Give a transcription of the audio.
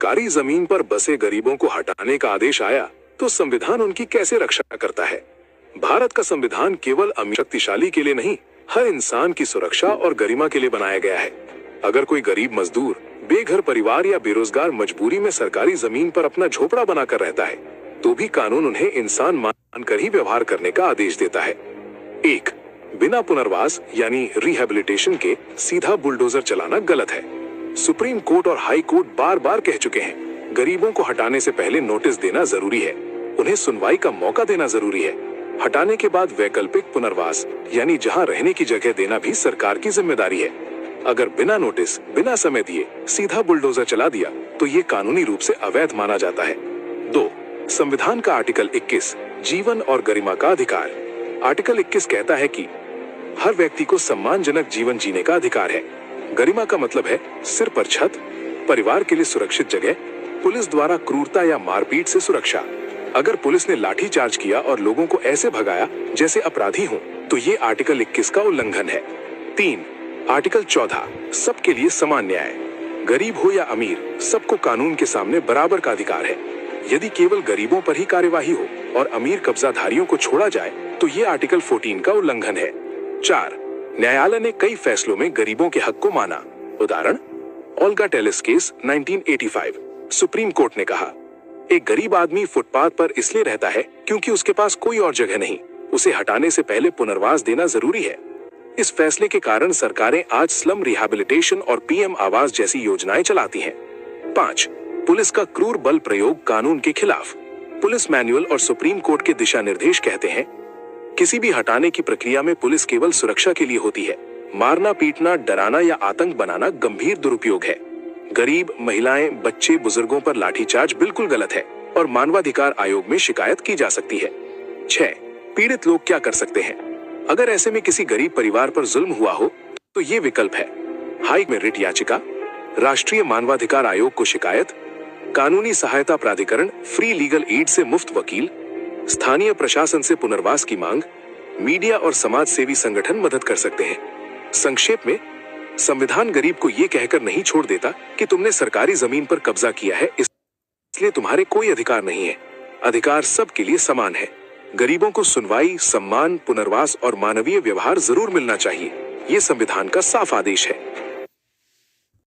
सरकारी जमीन पर बसे गरीबों को हटाने का आदेश आया तो संविधान उनकी कैसे रक्षा करता है? भारत का संविधान केवल अमीर शक्तिशाली के लिए नहीं, हर इंसान की सुरक्षा और गरिमा के लिए बनाया गया है। अगर कोई गरीब मजदूर, बेघर परिवार या बेरोजगार मजबूरी में सरकारी जमीन पर अपना झोपड़ा बनाकर रहता है, तो भी कानून उन्हें इंसान मानकर ही व्यवहार करने का आदेश देता है। 1. बिना पुनर्वास यानी रिहैबिलिटेशन के सीधा बुलडोजर चलाना गलत है। सुप्रीम कोर्ट और हाई कोर्ट बार बार कह चुके हैं, गरीबों को हटाने से पहले नोटिस देना जरूरी है, उन्हें सुनवाई का मौका देना जरूरी है। हटाने के बाद वैकल्पिक पुनर्वास यानी जहां रहने की जगह देना भी सरकार की जिम्मेदारी है। अगर बिना नोटिस, बिना समय दिए सीधा बुलडोजर चला दिया तो ये कानूनी रूप से अवैध माना जाता है। 2. संविधान का आर्टिकल 21 जीवन और गरिमा का अधिकार। आर्टिकल 21 कहता है कि हर व्यक्ति को सम्मानजनक जीवन जीने का अधिकार है। गरिमा का मतलब है सिर पर छत, परिवार के लिए सुरक्षित जगह, पुलिस द्वारा क्रूरता या मारपीट से सुरक्षा। अगर पुलिस ने लाठी चार्ज किया और लोगों को ऐसे भगाया जैसे अपराधी हों, तो ये आर्टिकल 21 का उल्लंघन है। 3. आर्टिकल 14 सबके लिए समान न्याय। गरीब हो या अमीर, सबको कानून के सामने बराबर का अधिकार है। यदि केवल गरीबों पर ही कार्यवाही हो और अमीर कब्जाधारियों को छोड़ा जाए तो ये आर्टिकल 14 का उल्लंघन है। 4. न्यायालय ने कई फैसलों में गरीबों के हक को माना। उदाहरण, Olga Tellis case 1985। Supreme court ने कहा, एक गरीब आदमी फुटपाथ पर इसलिए रहता है क्योंकि उसके पास कोई और जगह नहीं, उसे हटाने से पहले पुनर्वास देना जरूरी है। इस फैसले के कारण सरकारें आज स्लम रिहैबिलिटेशन और पीएम आवास जैसी योजनाएं चलाती हैं। 5. पुलिस का क्रूर बल प्रयोग कानून के खिलाफ। पुलिस मैनुअल और सुप्रीम कोर्ट के दिशा निर्देश कहते हैं, किसी भी हटाने की प्रक्रिया में पुलिस केवल सुरक्षा के लिए होती है। मारना, पीटना, डराना या आतंक बनाना गंभीर दुरुपयोग है। गरीब, महिलाएं, बच्चे, बुजुर्गों पर लाठीचार्ज बिल्कुल गलत है और मानवाधिकार आयोग में शिकायत की जा सकती है। 6. पीड़ित लोग क्या कर सकते हैं? अगर ऐसे में किसी गरीब परिवार पर जुल्म हुआ हो तो ये विकल्प है, हाई में रिट याचिका, राष्ट्रीय मानवाधिकार आयोग को शिकायत, कानूनी सहायता प्राधिकरण फ्री लीगल एड से मुफ्त वकील, स्थानीय प्रशासन से पुनर्वास की मांग, मीडिया और समाज सेवी संगठन मदद कर सकते हैं। संक्षेप में, संविधान गरीब को यह कहकर नहीं छोड़ देता कि तुमने सरकारी जमीन पर कब्जा किया है इसलिए तुम्हारे कोई अधिकार नहीं है। अधिकार सबके लिए समान है। गरीबों को सुनवाई, सम्मान, पुनर्वास और मानवीय व्यवहार जरूर मिलना चाहिए। ये संविधान का साफ आदेश है।